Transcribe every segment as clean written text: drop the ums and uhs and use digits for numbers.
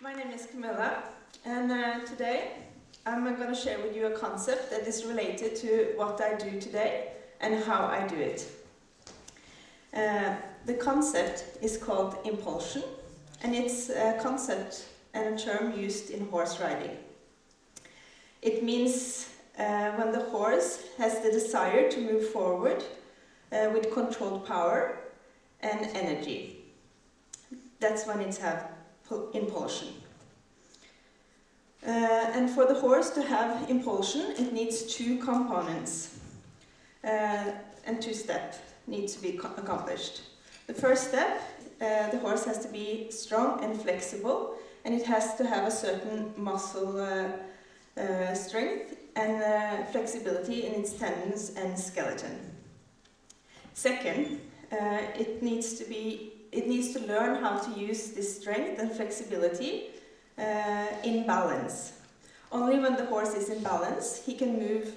My name is Camilla, and today I'm going to share with you a concept that is related to what I do today and how I do it. The concept is called Impulsion, and it's a concept and a term used in horse riding. It means when the horse has the desire to move forward with controlled power and energy. That's when it's have impulsion. And for the horse to have impulsion, it needs two components, and two steps need to be accomplished. The first step, the horse has to be strong and flexible, and it has to have a certain muscle strength and flexibility in its tendons and skeleton. Second, it needs to learn how to use this strength and flexibility in balance. Only when the horse is in balance, he can move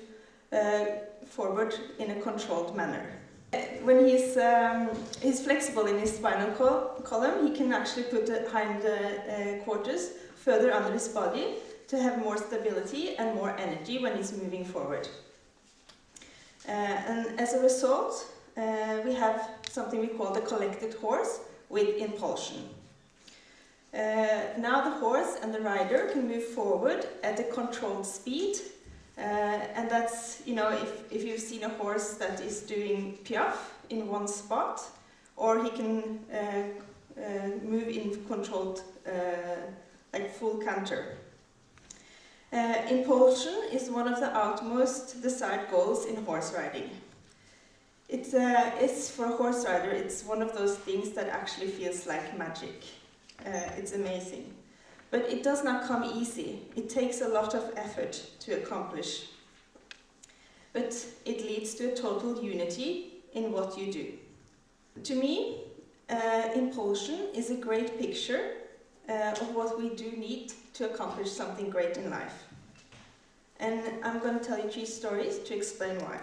forward in a controlled manner. When he's flexible in his spinal column, he can actually put the hind quarters further under his body to have more stability and more energy when he's moving forward. And as a result, we have something we call the collected horse with impulsion. Now the horse and the rider can move forward at a controlled speed, and that's, you know, if you've seen a horse that is doing piaffe in one spot, or he can move in controlled, like full canter. Impulsion is one of the utmost desired goals in horse riding. It's for a horse rider, it's one of those things that actually feels like magic. It's amazing. But it does not come easy. It takes a lot of effort to accomplish. But it leads to a total unity in what you do. To me, impulsion is a great picture of what we do need to accomplish something great in life. And I'm going to tell you 3 stories to explain why.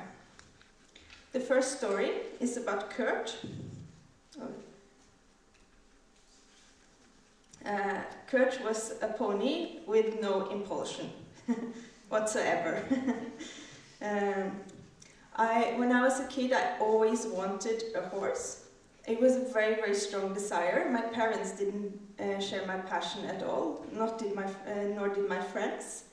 The first story is about Kurt. Kurt was a pony with no impulsion whatsoever. When I was a kid, I always wanted a horse. It was a very, very strong desire. My parents didn't share my passion at all, nor did my friends.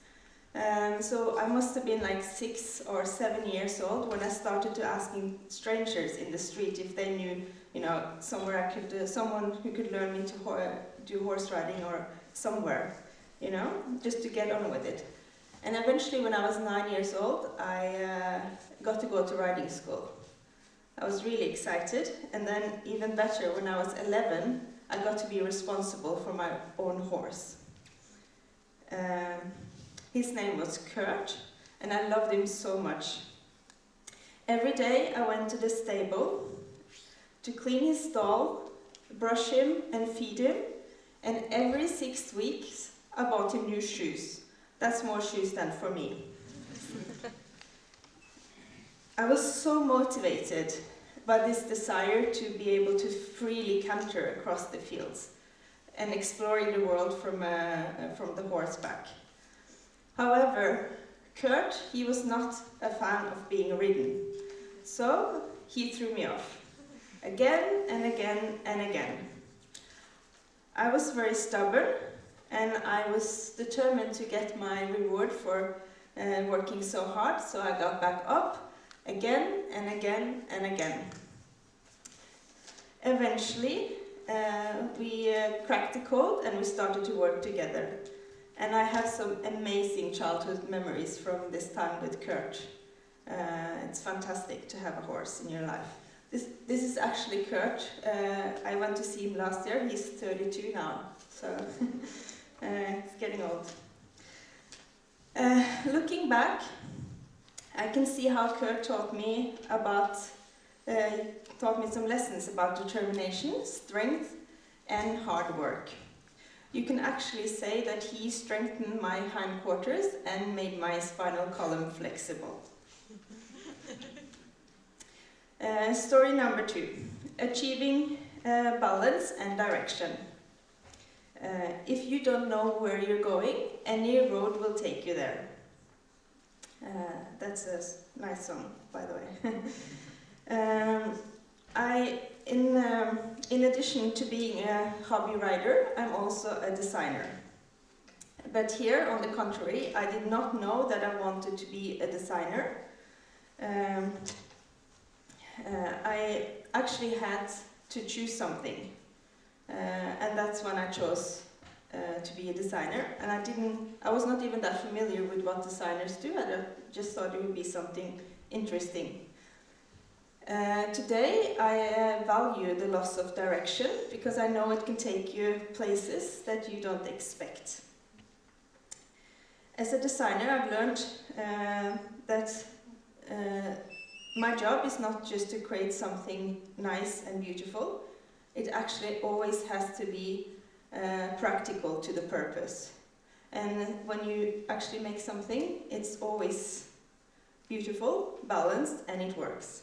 So I must have been like 6 or 7 years old when I started to asking strangers in the street if they knew, you know, somewhere I could, someone who could learn me to do horse riding or somewhere, you know, just to get on with it. And eventually, when I was 9 years old, I got to go to riding school. I was really excited, and then even better, when I was 11, I got to be responsible for my own horse. His name was Kurt, and I loved him so much. Every day I went to the stable to clean his stall, brush him and feed him, and every 6 weeks I bought him new shoes. That's more shoes than for me. I was so motivated by this desire to be able to freely canter across the fields and exploring the world from the horseback. However, Kurt, he was not a fan of being ridden, so he threw me off, again and again and again. I was very stubborn, and I was determined to get my reward for working so hard, so I got back up again and again and again. Eventually, we cracked the code and we started to work together. And I have some amazing childhood memories from this time with Kurt. It's fantastic to have a horse in your life. This is actually Kurt. I went to see him last year. He's 32 now, so he's getting old. Looking back, I can see how Kurt taught me some lessons about determination, strength, and hard work. You can actually say that he strengthened my hindquarters and made my spinal column flexible. Story number 2, achieving balance and direction. If you don't know where you're going, any road will take you there. That's a nice song, by the way. In addition to being a hobby rider, I'm also a designer. But here, on the contrary, I did not know that I wanted to be a designer. I actually had to choose something, and that's when I chose to be a designer. And I was not even that familiar with what designers do. I just thought it would be something interesting. Today I value the loss of direction, because I know it can take you places that you don't expect. As a designer, I've learned that my job is not just to create something nice and beautiful. It actually always has to be practical to the purpose. And when you actually make something, it's always beautiful, balanced, and it works.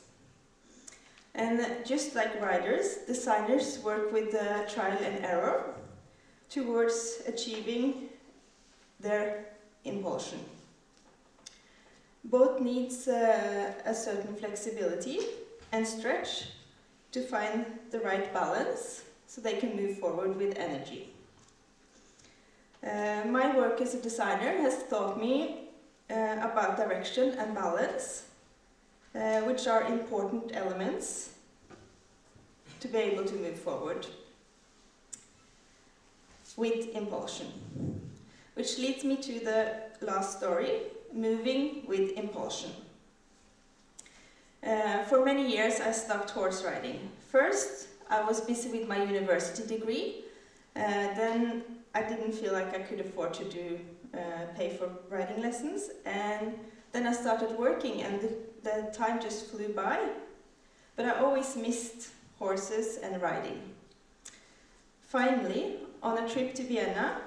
And just like riders, designers work with trial and error towards achieving their impulsion. Both needs a certain flexibility and stretch to find the right balance so they can move forward with energy. My work as a designer has taught me about direction and balance, which are important elements to be able to move forward with impulsion. Which leads me to the last story, moving with impulsion. For many years I stopped horse riding. First, I was busy with my university degree. Then I didn't feel like I could afford to pay for riding lessons. And then I started working, and the time just flew by. But I always missed horses and riding. Finally, on a trip to Vienna,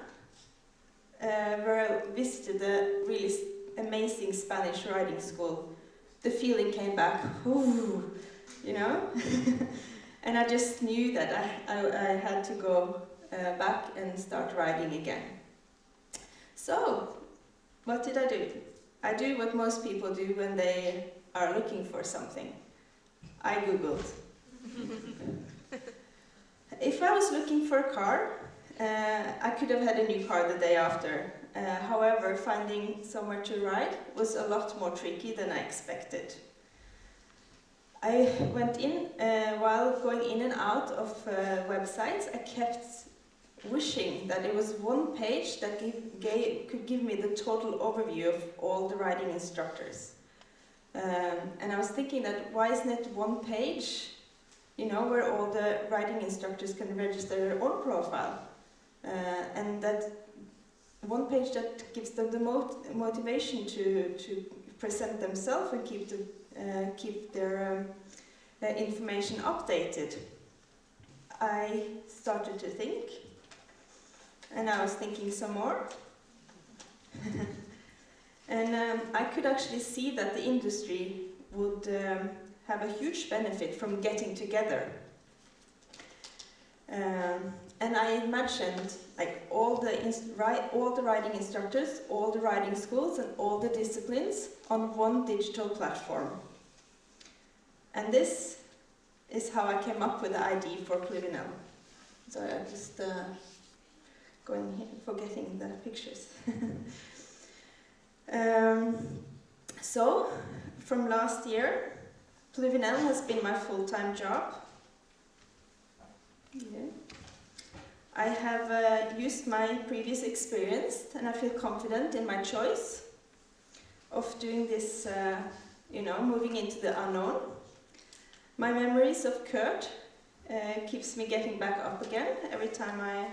where I visited a really amazing Spanish riding school, the feeling came back, ooh, you know? And I just knew that I had to go back and start riding again. So, what did I do? I do what most people do when they are looking for something. I Googled. If I was looking for a car, I could have had a new car the day after. However, finding somewhere to ride was a lot more tricky than I expected. I went in, while going in and out of websites, I kept wishing that it was one page that could give me the total overview of all the riding instructors. And I was thinking that why isn't it one page, you know, where all the riding instructors can register their own profile? And that one page that gives them the motivation to present themselves and keep their information updated. I started to think, and I was thinking some more. And I could actually see that the industry would have a huge benefit from getting together. And I imagined like all the riding instructors, all the riding schools, and all the disciplines on one digital platform. And this is how I came up with the idea for Pluvinel. So I'm just forgetting the pictures. So, from last year, Pluvinel has been my full-time job. Yeah. I have used my previous experience, and I feel confident in my choice of doing this, moving into the unknown. My memories of Kurt keeps me getting back up again every time I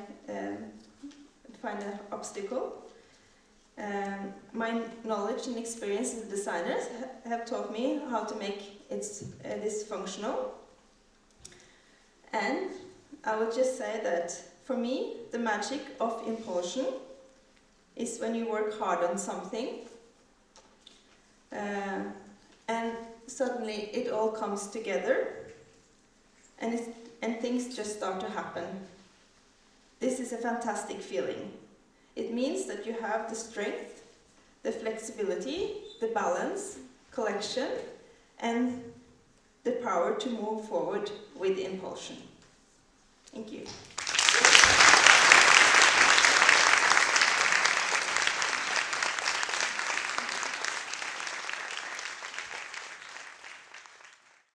find an obstacle. My knowledge and experience as a designer have taught me how to make this functional. And I would just say that for me, the magic of impulsion is when you work hard on something and suddenly it all comes together and things just start to happen. This is a fantastic feeling. It means that you have the strength, the flexibility, the balance, collection, and the power to move forward with impulsion. Thank you.